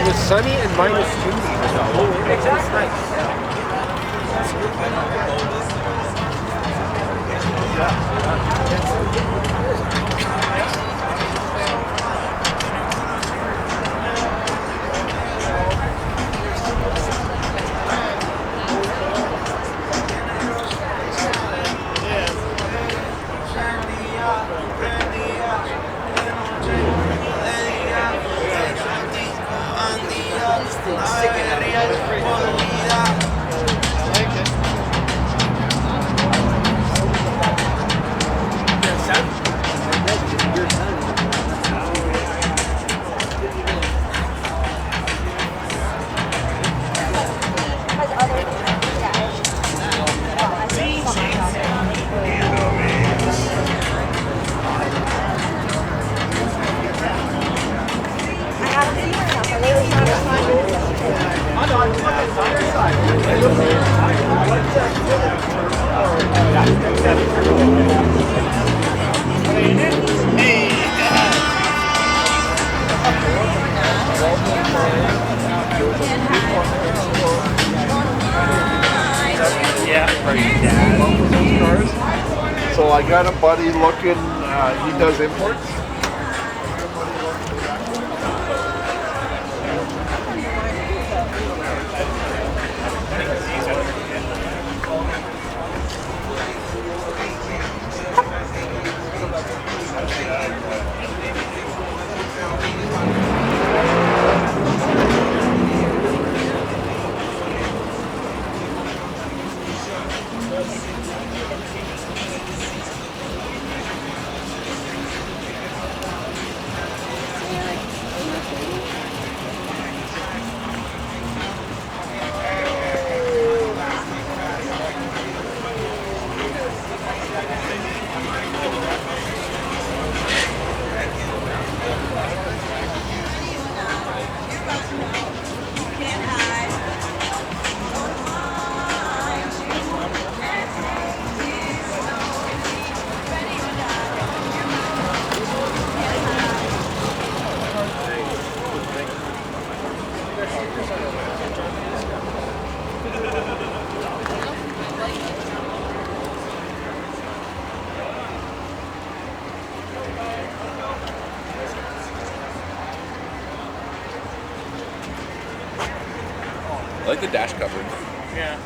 it was sunny and -2. Exactly. So I got a buddy looking, he does imports. I like the dash cover. Yeah.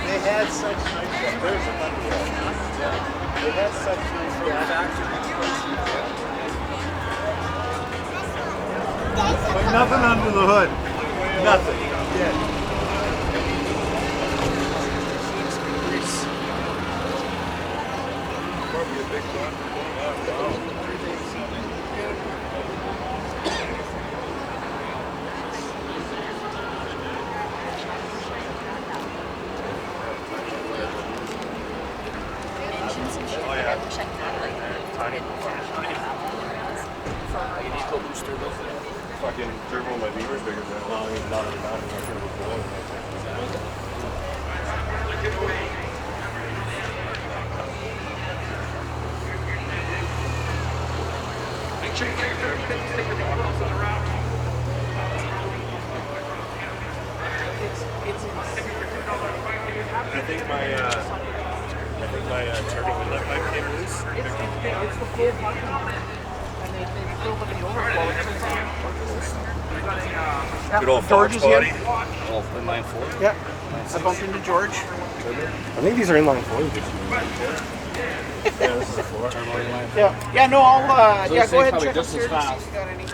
They had such nice. There's a couple. They had such nice But nothing under the hood. Nothing. Yeah. Probably a big one. Fucking turbo, my beaver's bigger than that. No, he's not on the mountain. My turbo's below. Make sure you take your stick with the arms on the route. I think my turbo inlet pipe came loose. It's the full parking lot. And they fill with the overflow. Good old George's body. here. Oh, inline 4. Yeah. I bumped into George. I think these are inline 4s. Yeah, this is a 4. Yeah. Yeah, no, I'll, yeah, go ahead and check just as upstairs fast. if you got any.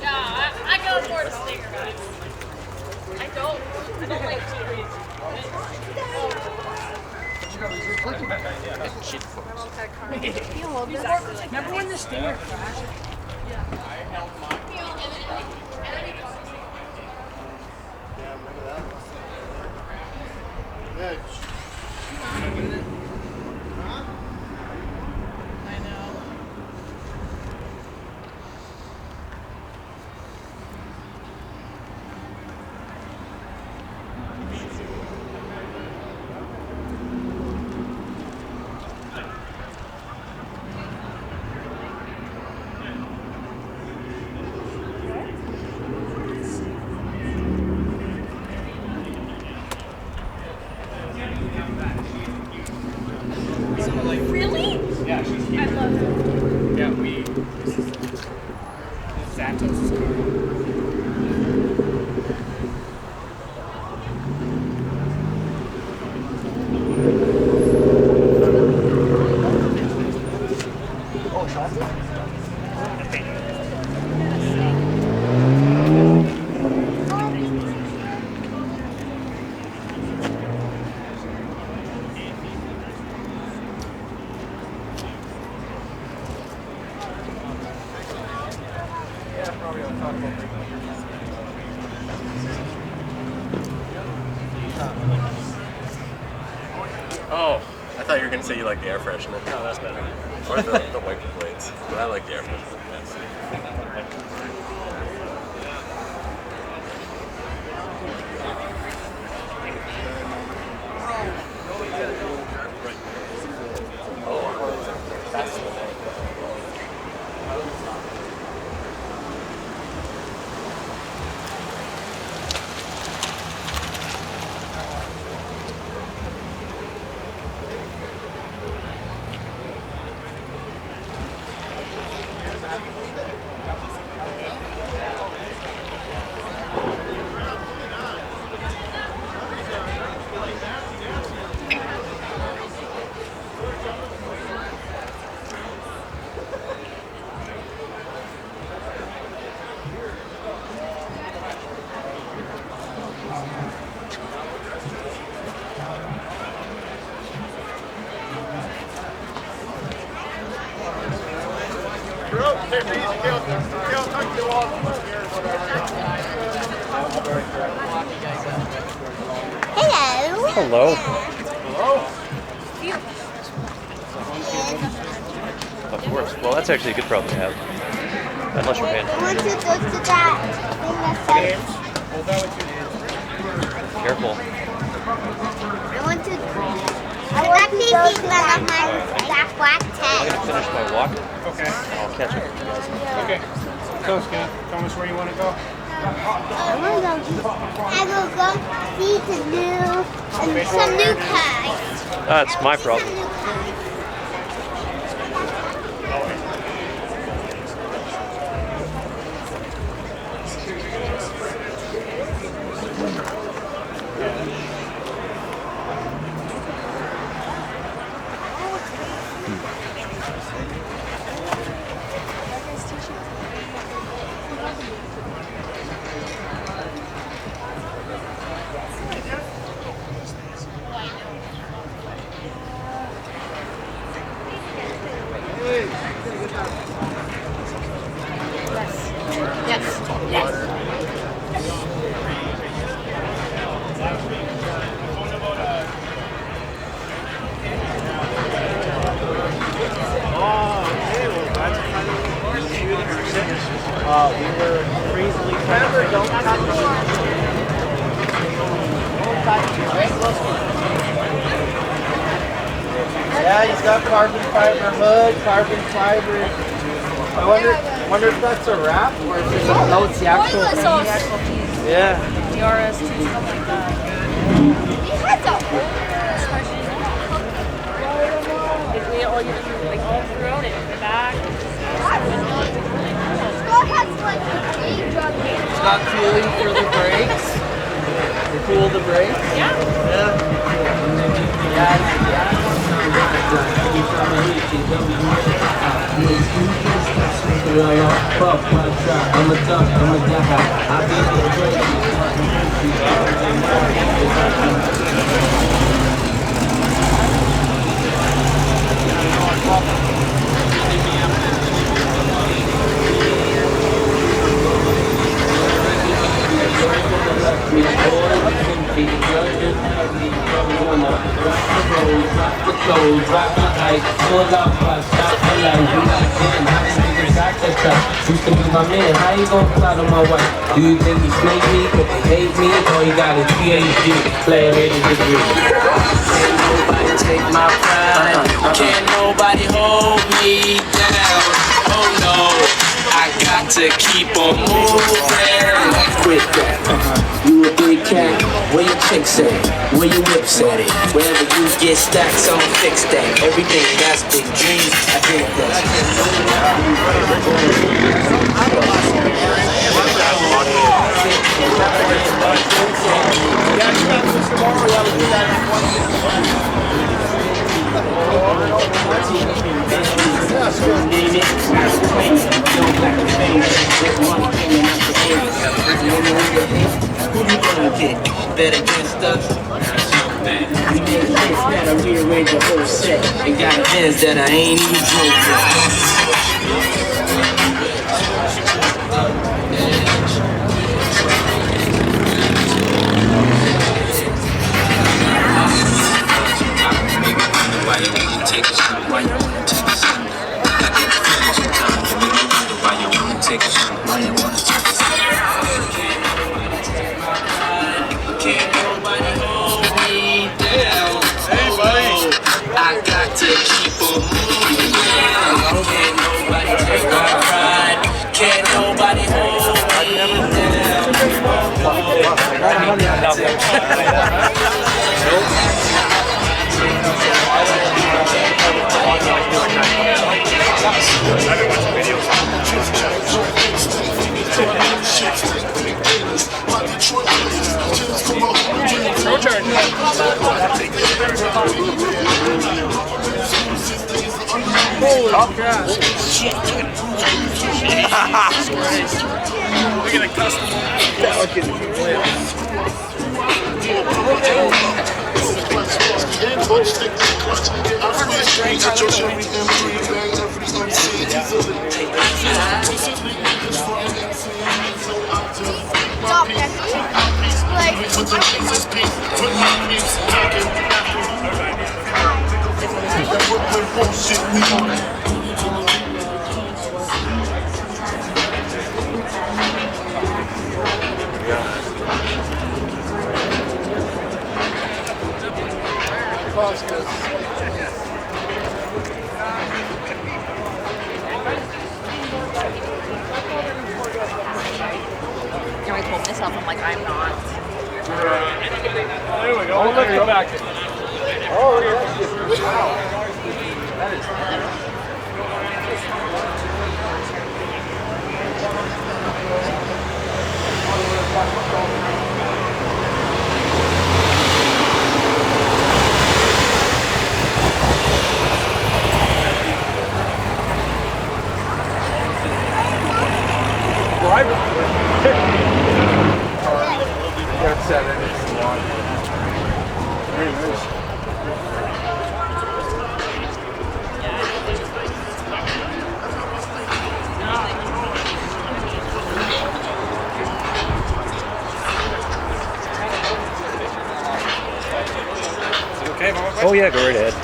Yeah, I go for the sticker, guys. I don't like cheese. Remember when the stinger crashed? Oh, I thought you were gonna say you like the air freshener. No, that's better. Or the wiper blades. But I like the air freshener best. Hello. Of course. Well, that's actually a good problem to have. That mushroom pan. I want to go to that thing that says. Careful. I want to. I want to go to that black I'm tag. gonna finish my walk. Okay. I'll catch up with you guys. Okay. So, can you tell us where you want to go? I will go see the some new cars. That's my problem. Some new cars. We were crazily remember, don't touch it. Don't touch it. Yeah, he's got carbon fiber hood, carbon fiber. I wonder if that's a wrap or if it's no, it's the actual piece. Yeah. DRS, stuff like that. If we all you like all throughout it, in the back. It's got cooling for the brakes. To cool the brakes. Yeah. Used to be my man, how you gon' fly to my wife? Do you think he snake me, but they hate me? Or he got his PhD, player-rated degree? Can't nobody take my pride, can't nobody hold me down. Oh no, I got to keep on moving. Quit that, you a big cat, where your chicks at? Where your whips at it? Wherever you get stacks, I'll fix that. Everything that's big dreams, I think that. Bet against us. We make hits that'll rearrange the whole set. And got events that I ain't even why you wanna take a shot, why you wanna take a shot. I get the feeling sometimes, you make me wonder why you wanna take a shot, why you wanna take a shot. Can't nobody hold me down. Hey, buddy. I got to keep on moving down. Can't nobody take my pride. Can't nobody hold me down. I got to keep Look at the custom You always hold this up. I'm like, I'm not. There we go. Oh, look, go back. Oh, yeah. Wow. That is Got 7. It's long. Very nice. Okay, Mama? Oh yeah, go right ahead.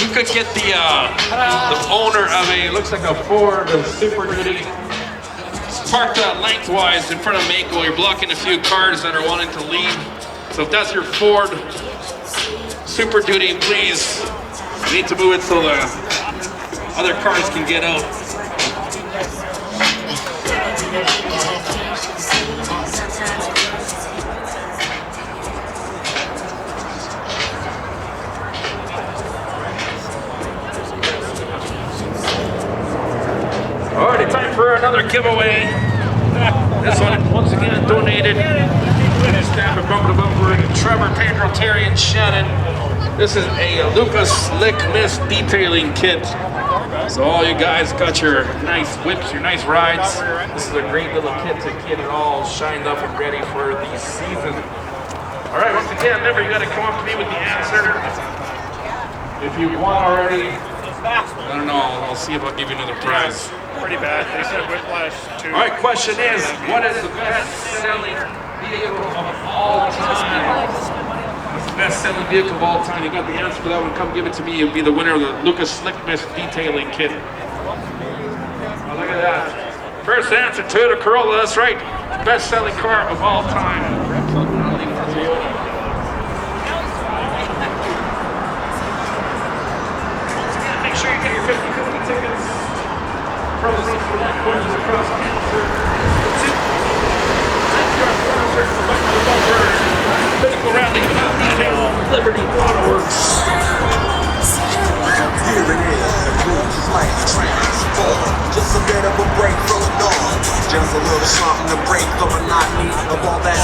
You could get the owner of a, looks like a Ford Super Duty. It's parked lengthwise in front of Mako. You're blocking a few cars that are wanting to leave. So if that's your Ford Super Duty, please, you need to move it so the other cars can get out. Alrighty, time for another giveaway. This one, once again, donated. Stamp a bumper to bumper to Trevor, Pedro, Terry, and Shannon. This is a Lucas Lick Mist detailing kit. So all you guys got your nice whips, your nice rides. This is a great little kit to get it all shined up and ready for the season. Alright, once again, remember you gotta come up to me with the answer. If you won already, I don't know. I'll see if I'll give you another prize. Pretty bad. They said Whiplash 2. All right, question is, what is the best-selling vehicle of all time? What's the best-selling vehicle of all time? You got the answer for that one. Come give it to me. You'll be the winner of the Lucas Slickness Detailing Kit. Oh, look at that. First answer, Toyota Corolla. That's right. Best-selling car of all time. Make sure you get your 50-50 tickets. Proceeds for that courses across cancer. Physical rally, Liberty Waterworks. Here it is, the blues is like transform. Just a bit of a break from the norm. Just a little something to break the monotony of all that